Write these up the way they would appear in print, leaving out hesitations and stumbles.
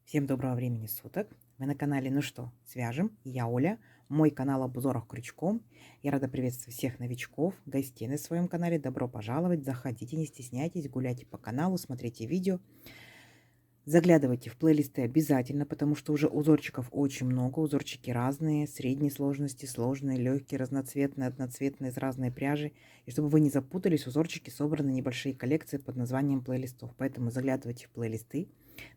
Всем доброго времени суток. Вы на канале «Ну что, свяжем?» Я Оля. Мой канал обзоров крючком. Я рада приветствовать всех новичков, гостей на своем канале. Добро пожаловать. Заходите, не стесняйтесь, гуляйте по каналу, смотрите видео. Заглядывайте в плейлисты обязательно, потому что уже узорчиков очень много. Узорчики разные, средней сложности, сложные, легкие, разноцветные, одноцветные, из разной пряжи. И чтобы вы не запутались, узорчики собраны небольшие коллекции под названием плейлистов. Поэтому заглядывайте в плейлисты.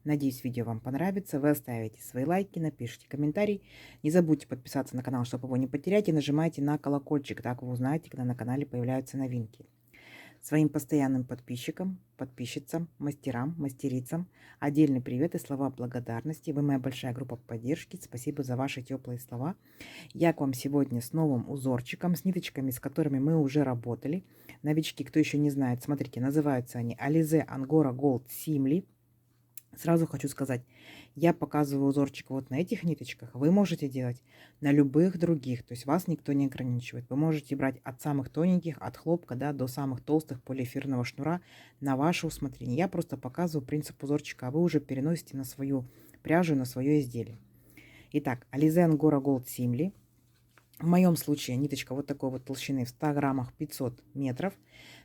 Надеюсь, видео вам понравится. Вы оставите свои лайки, напишите комментарий. Не забудьте подписаться на канал, чтобы его не потерять. И нажимайте на колокольчик, так вы узнаете, когда на канале появляются новинки. Своим постоянным подписчикам, подписчицам, мастерам, мастерицам отдельный привет и слова благодарности. Вы моя большая группа поддержки. Спасибо за ваши теплые слова. Я к вам сегодня с новым узорчиком, с ниточками, с которыми мы уже работали. Новички, кто еще не знает, смотрите, называются они Alize Angora Gold Simli. Сразу хочу сказать, я показываю узорчик вот на этих ниточках. Вы можете делать на любых других, то есть вас никто не ограничивает. Вы можете брать от самых тоненьких, от хлопка, да, до самых толстых полиэфирного шнура на ваше усмотрение. Я просто показываю принцип узорчика, а вы уже переносите на свою пряжу, на свое изделие. Итак, Alize Angora Gold Simli. В моем случае ниточка вот такой вот толщины в 100 граммах 500 метров.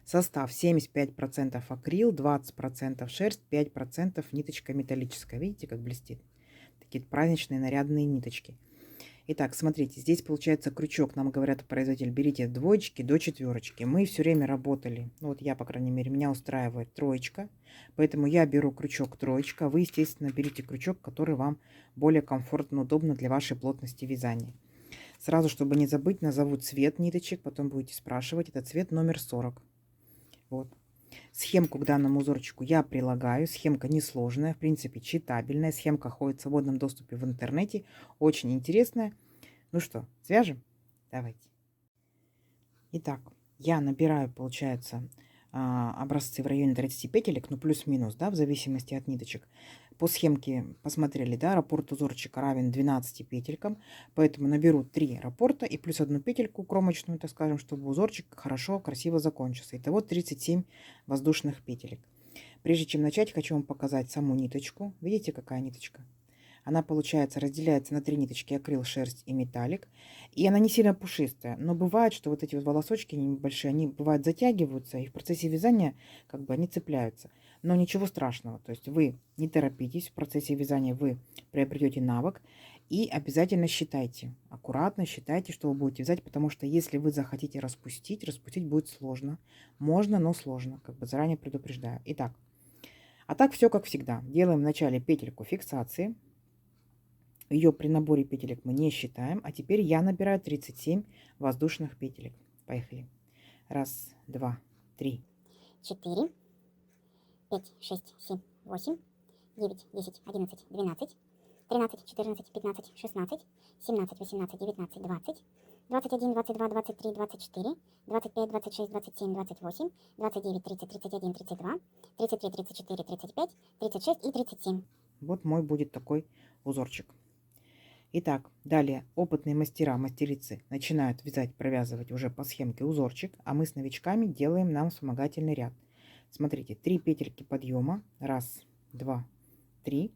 Состав 75% акрил, 20% шерсть, 5% ниточка металлическая. Видите, как блестит? Такие праздничные нарядные ниточки. Итак, смотрите, здесь получается крючок. Нам говорят производитель, берите двоечки до четверочки. Мы все время работали, ну вот я, по крайней мере, меня устраивает троечка. Поэтому я беру крючок троечка. Вы, естественно, берите крючок, который вам более комфортно, удобно для вашей плотности вязания. Сразу, чтобы не забыть, назову цвет ниточек, потом будете спрашивать. Это цвет номер 40. Вот. Схемку к данному узорчику я прилагаю. Схемка несложная, в принципе, читабельная. Схемка ходит в свободном доступе в интернете. Очень интересная. Ну что, свяжем? Давайте. Итак, я набираю, получается, образцы в районе 30 петелек, ну плюс-минус, да, в зависимости от ниточек. По схемке посмотрели, да, раппорт узорчика равен 12 петелькам, поэтому наберу 3 раппорта и плюс одну петельку кромочную, так скажем, чтобы узорчик хорошо, красиво закончился. Итого 37 воздушных петелек. Прежде чем начать, хочу вам показать саму ниточку. Видите, какая ниточка? Она, получается, разделяется на 3 ниточки: акрил, шерсть и металлик. И она не сильно пушистая. Но бывает, что вот эти вот волосочки небольшие, они бывают затягиваются, и в процессе вязания как бы они цепляются. Но ничего страшного. То есть вы не торопитесь, в процессе вязания вы приобретете навык. И обязательно считайте, аккуратно считайте, что вы будете вязать, потому что если вы захотите распустить, распустить будет сложно. Можно, но сложно, как бы заранее предупреждаю. Итак, а так все как всегда. Делаем вначале петельку фиксации. Ее при наборе петелек мы не считаем. А теперь я набираю 37 воздушных петелек. Поехали. Раз, два, три. 4, 5, 6, 7, 8, 9, 10, 11, 12, 13, 14, 15, 16, 17, 18, 19, 20, 21, 22, 23, 24, 25, 26, 27, 28, 29, 30, 31, 32, 33, 34, 35, 36 и 37. Вот мой будет такой узорчик. Итак, далее опытные мастера, мастерицы начинают вязать, провязывать уже по схемке узорчик, а мы с новичками делаем нам вспомогательный ряд. Смотрите, 3 петельки подъема. Раз, два, три.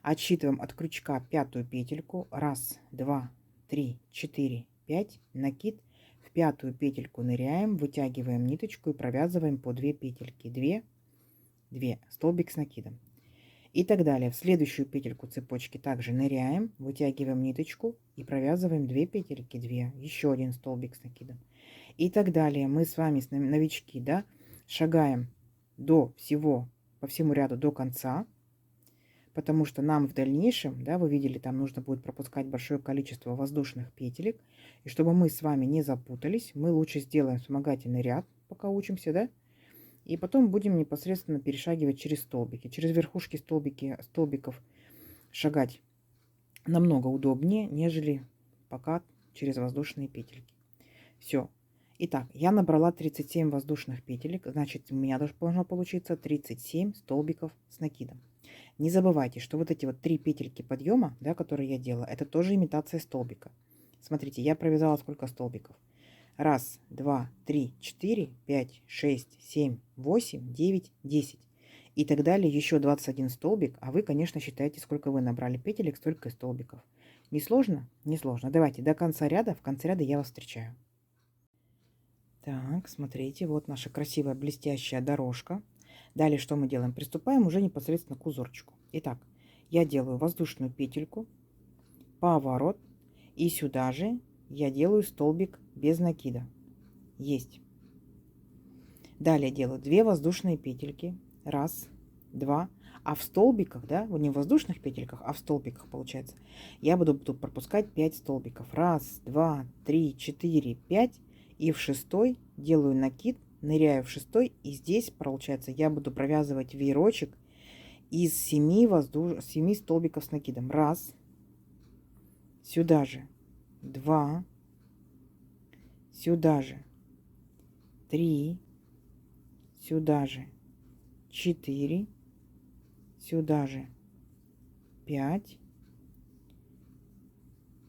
Отсчитываем от крючка пятую петельку. Раз, два, три, четыре, пять. Накид. В пятую петельку ныряем, вытягиваем ниточку и провязываем по 2 петельки. 2, 2. Столбик с накидом. И так далее. В следующую петельку цепочки также ныряем, вытягиваем ниточку и провязываем 2 петельки, 2. Еще один столбик с накидом. И так далее. Мы с вами, новички, да, шагаем до всего, по всему ряду до конца. Потому что нам в дальнейшем, да, вы видели, там нужно будет пропускать большое количество воздушных петелек. И чтобы мы с вами не запутались, мы лучше сделаем вспомогательный ряд, пока учимся, да. И потом будем непосредственно перешагивать через столбики. Через верхушки столбиков шагать намного удобнее, нежели пока через воздушные петельки. Все. Итак, я набрала 37 воздушных петелек, значит, у меня должно получиться 37 столбиков с накидом. Не забывайте, что вот эти вот 3 петельки подъема, да, которые я делала, это тоже имитация столбика. Смотрите, я провязала сколько столбиков. Раз, два, три, четыре, пять, шесть, семь, восемь, девять, 10. И так далее, еще 21 столбик, а вы, конечно, считаете, сколько вы набрали петелек, столько и столбиков. Не сложно? Не сложно. Давайте до конца ряда, в конце ряда я вас встречаю. Так, смотрите, вот наша красивая блестящая дорожка. Далее что мы делаем? Приступаем уже непосредственно к узорчику. Итак, я делаю воздушную петельку, поворот, и сюда же я делаю столбик без накида. Есть. Далее делаю 2 воздушные петельки. Раз, два. А в столбиках, да, не в воздушных петельках, а в столбиках получается, я буду тут пропускать 5 столбиков. Раз, два, три, четыре, 5. И в шестой делаю накид, ныряю в шестой. И здесь, получается, я буду провязывать веерочек из 7 столбиков с накидом. Раз. Сюда же. Два. Сюда же. Три. Сюда же. 4, сюда же 5,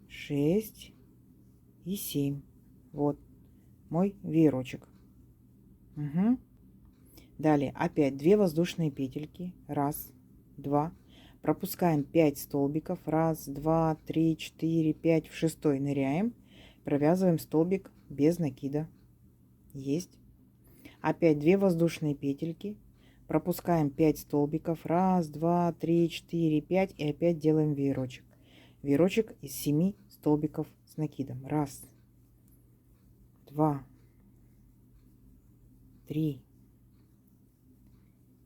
6 и 7. Вот мой веерочек. Угу. Далее опять 2 воздушные петельки. Раз, два. Пропускаем 5 столбиков. Раз, два, три, 4, 5. В шестой ныряем. Провязываем столбик без накида. Есть. Опять 2 воздушные петельки. Пропускаем 5 столбиков. Раз, два, три, 4, 5. И опять делаем веерочек. Веерочек из 7 столбиков с накидом. Раз, два, три,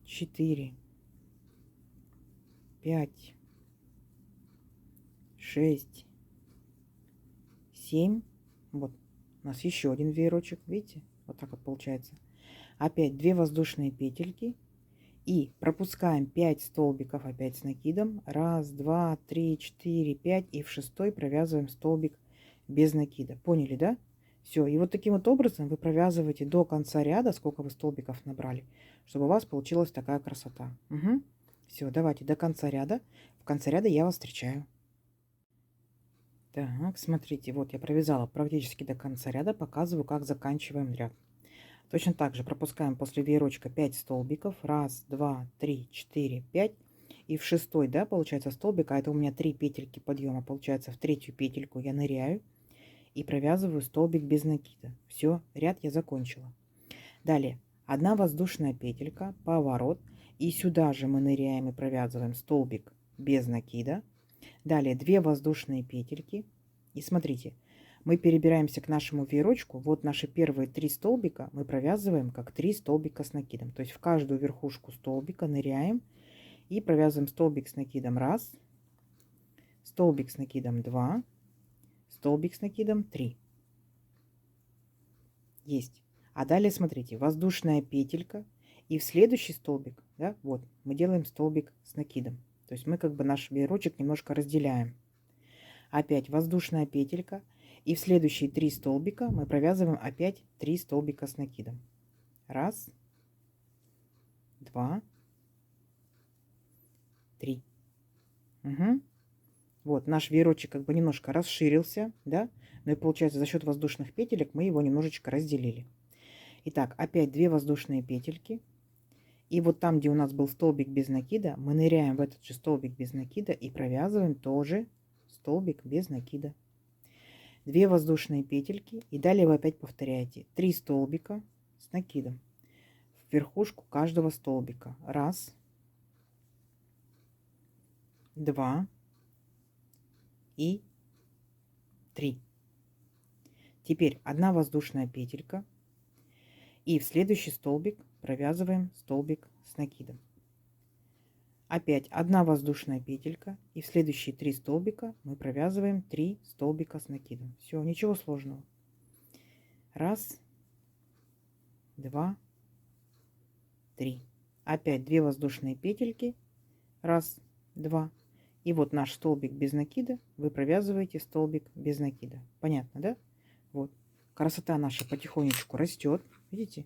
4, 5, 6, 7. Вот у нас еще один веерочек. Видите? Вот так вот получается. Опять 2 воздушные петельки. И пропускаем 5 столбиков опять с накидом. Раз, два, три, 4, 5. И в шестой провязываем столбик без накида. Поняли, да? Все. И вот таким вот образом вы провязываете до конца ряда, сколько вы столбиков набрали, чтобы у вас получилась такая красота. Угу. Все, давайте до конца ряда. В конце ряда я вас встречаю. Так, смотрите, вот я провязала практически до конца ряда. Показываю, как заканчиваем ряд. Точно так же пропускаем после веерочка 5 столбиков. Раз, два, три, 4, 5. И в шестой, да, получается столбик, а это у меня 3 петельки подъема. Получается в третью петельку я ныряю и провязываю столбик без накида. Все, ряд я закончила. Далее 1 воздушная петелька, поворот. И сюда же мы ныряем и провязываем столбик без накида. Далее 2 воздушные петельки. И смотрите, мы перебираемся к нашему веерочку. Вот наши первые 3 столбика мы провязываем как 3 столбика с накидом. То есть в каждую верхушку столбика ныряем и провязываем столбик с накидом 1, столбик с накидом 2, столбик с накидом 3. Есть. А далее смотрите, воздушная петелька. И в следующий столбик, да, вот, мы делаем столбик с накидом. То есть мы как бы наш веерочек немножко разделяем. Опять воздушная петелька. И в следующие 3 столбика мы провязываем опять 3 столбика с накидом. Раз, два, 3. Угу. Вот наш веерочек как бы немножко расширился, да, но и получается за счет воздушных петелек мы его немножечко разделили. Итак, опять 2 воздушные петельки. И вот там, где у нас был столбик без накида, мы ныряем в этот же столбик без накида и провязываем тоже столбик без накида. 2 воздушные петельки. И далее вы опять повторяете 3 столбика с накидом в верхушку каждого столбика. Раз, два и 3. Теперь 1 воздушная петелька. И в следующий столбик провязываем столбик с накидом. Опять 1 воздушная петелька. И в следующие 3 столбика мы провязываем 3 столбика с накидом. Все, ничего сложного. Раз, два, 3. Опять 2 воздушные петельки. Раз, два. И вот наш столбик без накида. Вы провязываете столбик без накида. Понятно, да? Вот. Красота наша потихонечку растет. Видите?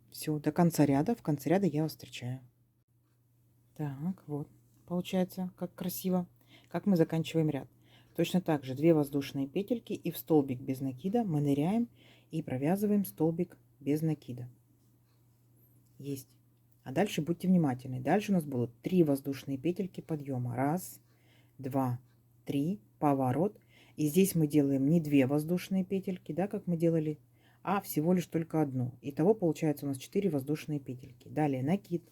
Все, до конца ряда. В конце ряда я вас встречаю. Так, вот. Получается, как красиво. Как мы заканчиваем ряд. Точно так же 2 воздушные петельки. И в столбик без накида мы ныряем и провязываем столбик без накида. Есть. А дальше будьте внимательны. Дальше у нас будут 3 воздушные петельки подъема. Раз, два, три, поворот. И здесь мы делаем не 2 воздушные петельки, да, как мы делали, а всего лишь только одну. Итого получается у нас 4 воздушные петельки. Далее накид.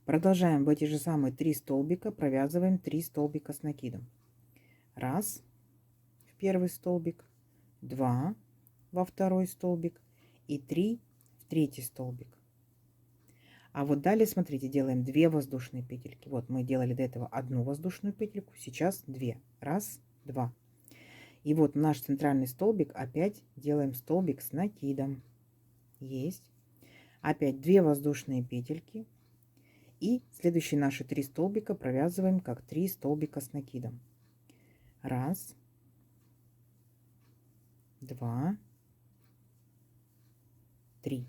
Продолжаем в эти же самые 3 столбика, провязываем 3 столбика с накидом. Раз в первый столбик, 2 во второй столбик и 3 в третий столбик. А вот далее, смотрите, делаем 2 воздушные петельки. Вот мы делали до этого одну воздушную петельку, сейчас 2. Раз, два. И вот наш центральный столбик опять делаем столбик с накидом. Есть. Опять 2 воздушные петельки. И следующие наши 3 столбика провязываем как 3 столбика с накидом. Раз, два, три.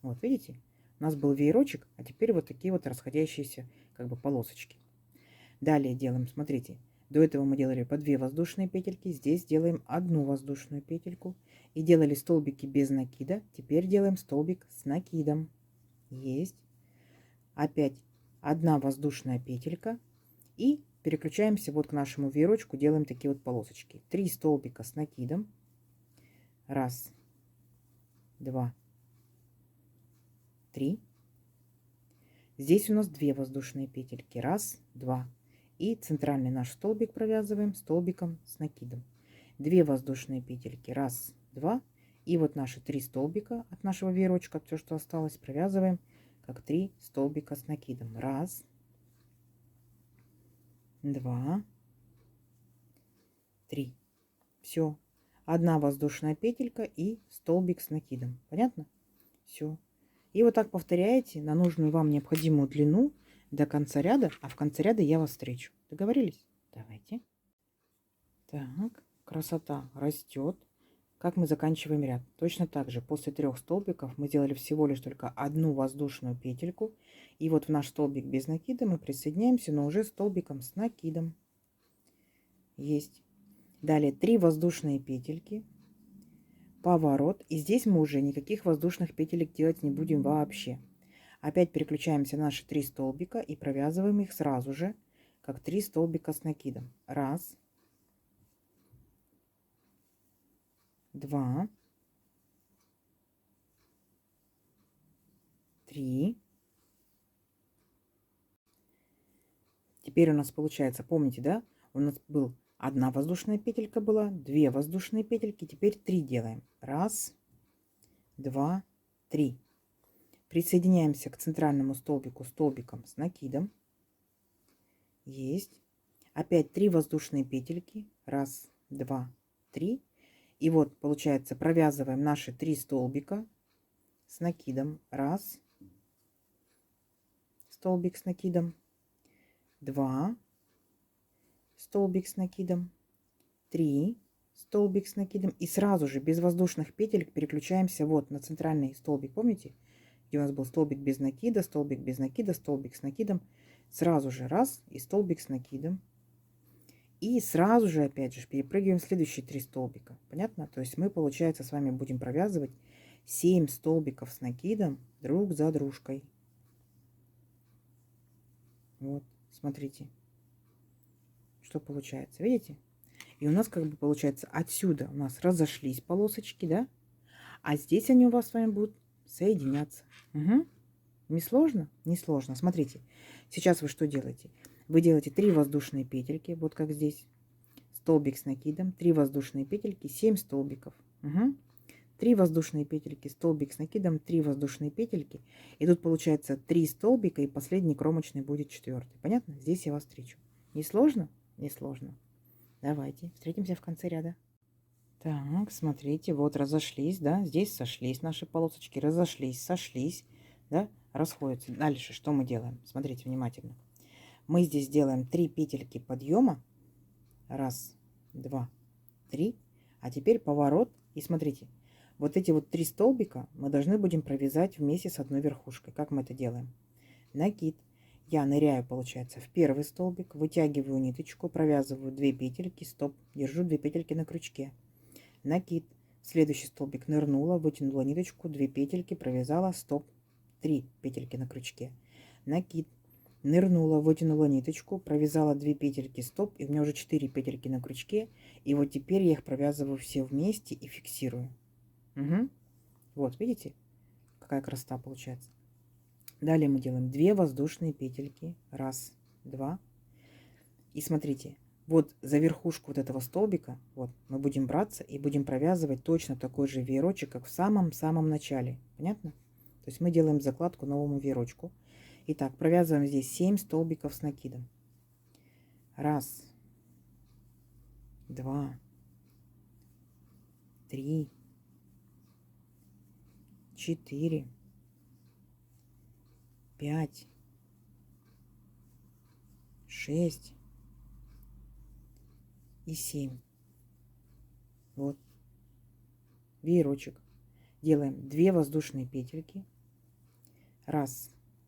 Вот видите? У нас был веерочек, а теперь вот такие вот расходящиеся как бы полосочки. Далее делаем, смотрите, до этого мы делали по 2 воздушные петельки, здесь делаем одну воздушную петельку. И делали столбики без накида, теперь делаем столбик с накидом. Есть. Опять одна воздушная петелька. И переключаемся вот к нашему веерочку, делаем такие вот полосочки. 3 столбика с накидом. Раз, два, три. Здесь у нас 2 воздушные петельки. Раз, два. И центральный наш столбик провязываем столбиком с накидом. 2 воздушные петельки. Раз, два. И вот наши 3 столбика от нашего веерочка, все, что осталось, провязываем как 3 столбика с накидом. Раз, два, три. Все. Одна воздушная петелька и столбик с накидом. Понятно? Все. И вот так повторяете на нужную вам необходимую длину до конца ряда, а в конце ряда я вас встречу. Договорились? Давайте. Так, красота растет. Как мы заканчиваем ряд? Точно так же, после 3 столбиков мы делали всего лишь только одну воздушную петельку. И вот в наш столбик без накида мы присоединяемся, но уже столбиком с накидом. Есть. Далее 3 воздушные петельки. Поворот. И здесь мы уже никаких воздушных петелек делать не будем вообще. Опять переключаемся на наши 3 столбика и провязываем их сразу же, как 3 столбика с накидом. Раз, два, три. Теперь у нас получается, помните, да? У нас был одна воздушная петелька была, 2 воздушные петельки, теперь 3 делаем. Раз, два, три. Присоединяемся к центральному столбику столбиком с накидом. Есть. Опять 3 воздушные петельки. Раз, два, три. И вот получается провязываем наши 3 столбика с накидом. Раз, столбик с накидом. 2, столбик с накидом. 3, столбик с накидом. И сразу же без воздушных петелек переключаемся вот на центральный столбик. Помните? Где у нас был столбик без накида, столбик без накида, столбик с накидом. Сразу же раз и столбик с накидом. И сразу же опять же перепрыгиваем в следующие 3 столбика. Понятно? То есть мы, получается, с вами будем провязывать 7 столбиков с накидом друг за дружкой. Вот, смотрите, что получается. Видите? И у нас как бы получается отсюда у нас разошлись полосочки, да? А здесь они у вас с вами будут соединяться. Угу. Не сложно? Не сложно. Смотрите, сейчас вы что делаете? Вы делаете 3 воздушные петельки, вот как здесь. Столбик с накидом, 3 воздушные петельки, 7 столбиков. Угу. 3 воздушные петельки, столбик с накидом, 3 воздушные петельки. И тут получается 3 столбика, и последний кромочный будет 4. Понятно? Здесь я вас встречу. Не сложно? Не сложно. Давайте, встретимся в конце ряда. Так, смотрите, вот разошлись, да, здесь сошлись наши полосочки, разошлись, сошлись, да, расходятся. Дальше что мы делаем? Смотрите внимательно. Мы здесь делаем 3 петельки подъема. Раз, два, три. А теперь поворот. И смотрите, вот эти вот 3 столбика мы должны будем провязать вместе с одной верхушкой. Как мы это делаем? Накид. Я ныряю, получается, в первый столбик, вытягиваю ниточку, провязываю 2 петельки, стоп, держу 2 петельки на крючке. Накид. В следующий столбик нырнула, вытянула ниточку, 2 петельки, провязала, стоп. 3 петельки на крючке, накид, нырнула, вытянула ниточку, провязала 2 петельки стоп, и у меня уже 4 петельки на крючке, и вот теперь я их провязываю все вместе и фиксирую. Угу. Вот, видите, какая красота получается. Далее мы делаем 2 воздушные петельки, 1, 2, и смотрите, вот за верхушку вот этого столбика, вот, мы будем браться и будем провязывать точно такой же веерочек, как в самом-самом начале. Понятно? То есть мы делаем закладку новому веерочку. Итак, провязываем здесь 7 столбиков с накидом. 1, 2, 3, 4, 5, 6 и 7. Вот. Веерочек. Делаем 2 воздушные петельки. 1,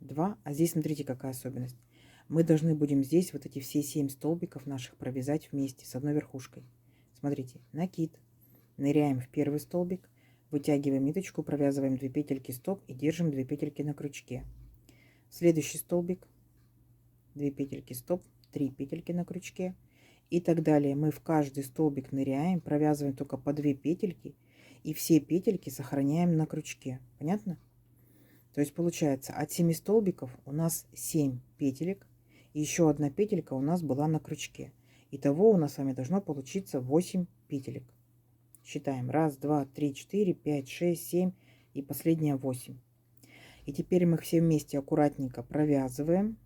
2. А здесь смотрите, какая особенность. Мы должны будем здесь вот эти все 7 столбиков наших провязать вместе с одной верхушкой. Смотрите, накид. Ныряем в первый столбик, вытягиваем ниточку, провязываем 2 петельки стоп и держим 2 петельки на крючке. Следующий столбик, 2 петельки стоп, 3 петельки на крючке и так далее. Мы в каждый столбик ныряем, провязываем только по 2 петельки и все петельки сохраняем на крючке. Понятно? То есть получается от 7 столбиков у нас 7 петелек, и еще одна петелька у нас была на крючке. Итого у нас с вами должно получиться 8 петелек. Считаем 1, 2, 3, 4, 5, 6, 7 и последняя 8. И теперь мы их все вместе аккуратненько провязываем.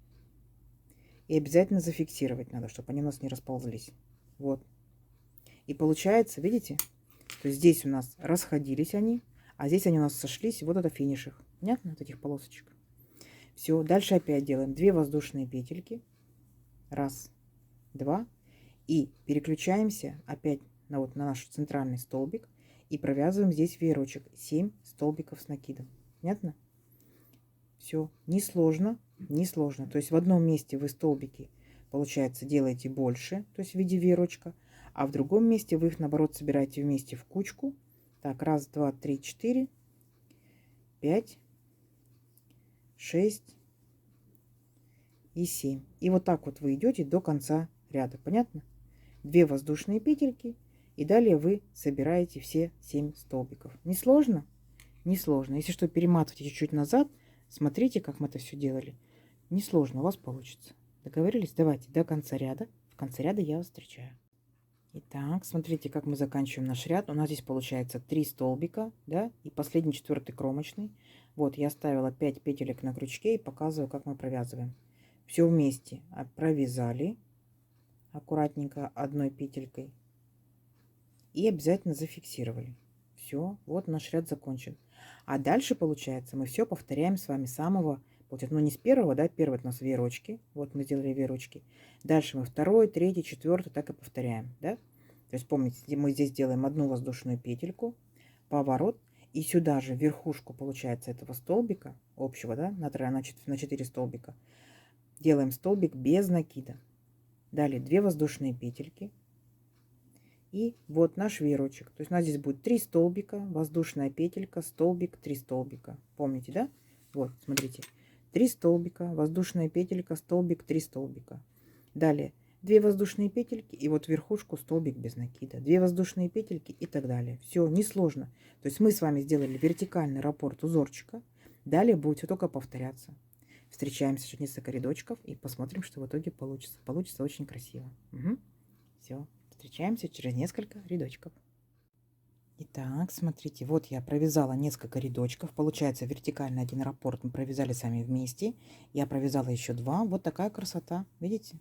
И обязательно зафиксировать надо, чтобы они у нас не расползлись. Вот. И получается, видите, то есть здесь у нас расходились они, а здесь они у нас сошлись. Вот это финиш их. Понятно? Вот этих полосочек. Все. Дальше опять делаем 2 воздушные петельки. 1, 2. И переключаемся опять на наш центральный столбик. И провязываем здесь веерочек. 7 столбиков с накидом. Понятно? Все. Несложно. Несложно. То есть в одном месте вы столбики, получается, делаете больше, то есть в виде веерочка. А в другом месте вы их, наоборот, собираете вместе в кучку. Так, 1, 2, 3, 4, 5, 6 и 7. И вот так вот вы идете до конца ряда. Понятно? 2 воздушные петельки. И далее вы собираете все 7 столбиков. Несложно? Несложно. Если что, перематывайте чуть-чуть назад. Смотрите, как мы это все делали. Несложно, у вас получится. Договорились? Давайте до конца ряда. В конце ряда я вас встречаю. Итак, смотрите, как мы заканчиваем наш ряд. У нас здесь получается 3 столбика, да, и последний 4-й кромочный. Вот, я оставила 5 петелек на крючке и показываю, как мы провязываем. Все вместе провязали аккуратненько одной петелькой и обязательно зафиксировали. Все, вот наш ряд закончен. А дальше, получается, мы все повторяем с вами с самого, ну не с первого, да, первый у нас веерочки. Вот мы сделали веерочки. Дальше мы 2, 3, 4 так и повторяем, да. То есть помните, мы здесь делаем одну воздушную петельку, поворот, и сюда же верхушку, получается, этого столбика общего, да, на 4 столбика, делаем столбик без накида. Далее 2 воздушные петельки. И вот наш веерочек. То есть у нас здесь будет 3 столбика, воздушная петелька, столбик, 3 столбика. Помните, да? Вот, смотрите. 3 столбика, воздушная петелька, столбик, 3 столбика. Далее 2 воздушные петельки и вот верхушку столбик без накида. 2 воздушные петельки и так далее. Все несложно. То есть мы с вами сделали вертикальный раппорт узорчика. Далее будет все только повторяться. Встречаемся через несколько рядочков и посмотрим, что в итоге получится. Получится очень красиво. Угу. Все. Встречаемся через несколько рядочков. Итак, смотрите, вот я провязала несколько рядочков. Получается вертикально один раппорт мы провязали сами вместе. Я провязала еще 2. Вот такая красота. Видите?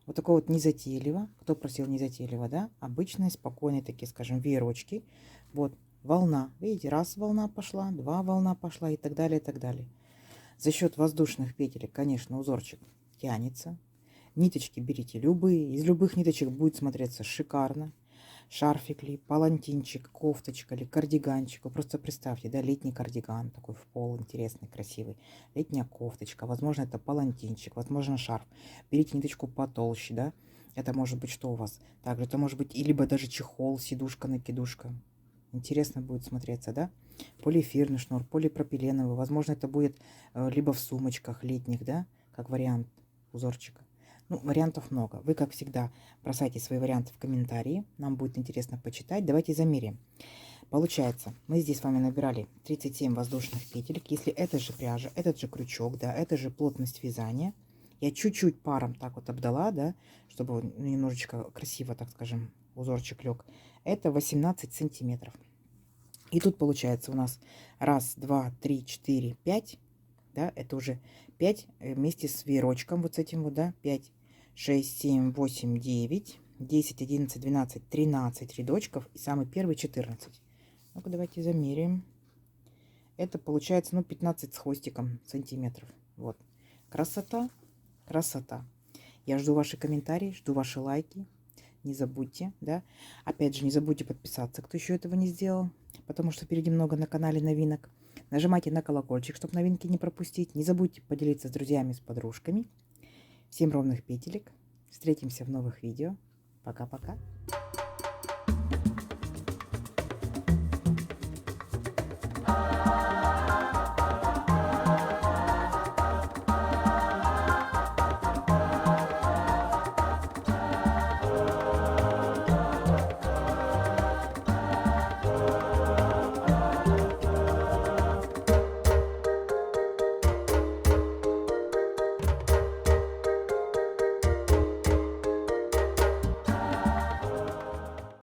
Вот такое вот незатейливо. Кто просил незатейливо, да? Обычные, спокойные такие, скажем, веерочки. Вот волна. Видите, раз волна пошла, 2 волна пошла и так далее, и так далее. За счет воздушных петелек, конечно, узорчик тянется. Ниточки берите любые. Из любых ниточек будет смотреться шикарно. Шарфик ли, палантинчик, кофточка ли, кардиганчик. Вы просто представьте, да, летний кардиган такой в пол, интересный, красивый. Летняя кофточка, возможно, это палантинчик, возможно, шарф. Берите ниточку потолще, да. Это может быть что у вас? Также это может быть и либо даже чехол, сидушка, накидушка. Интересно будет смотреться, да. полиэфирный шнур, полипропиленовый. Возможно, это будет либо в сумочках летних, да, как вариант узорчика. Ну, вариантов много. Вы, как всегда, бросайте свои варианты в комментарии. Нам будет интересно почитать. Давайте замерим. Получается, мы здесь с вами набирали 37 воздушных петелек. Если это же пряжа, этот же крючок, да, это же плотность вязания. Я чуть-чуть паром так вот обдала, да, чтобы немножечко красиво, так скажем, узорчик лег. Это 18 сантиметров. И тут получается у нас 1, 2, 3, 4, 5. Да, это уже 5 вместе с веерочком, вот с этим вот, да, 5, 6, 7, 8, 9, 10, 11, 12, 13 рядочков. И самый первый 14. Ну-ка, давайте замеряем. Это получается, ну, 15 с хвостиком сантиметров. Вот. Красота, красота. Я жду ваши комментарии, жду ваши лайки. Не забудьте, да. Опять же, не забудьте подписаться, кто еще этого не сделал, потому что впереди много на канале новинок. Нажимайте на колокольчик, чтобы новинки не пропустить. Не забудьте поделиться с друзьями, с подружками. Всем ровных петелек. Встретимся в новых видео. Пока-пока.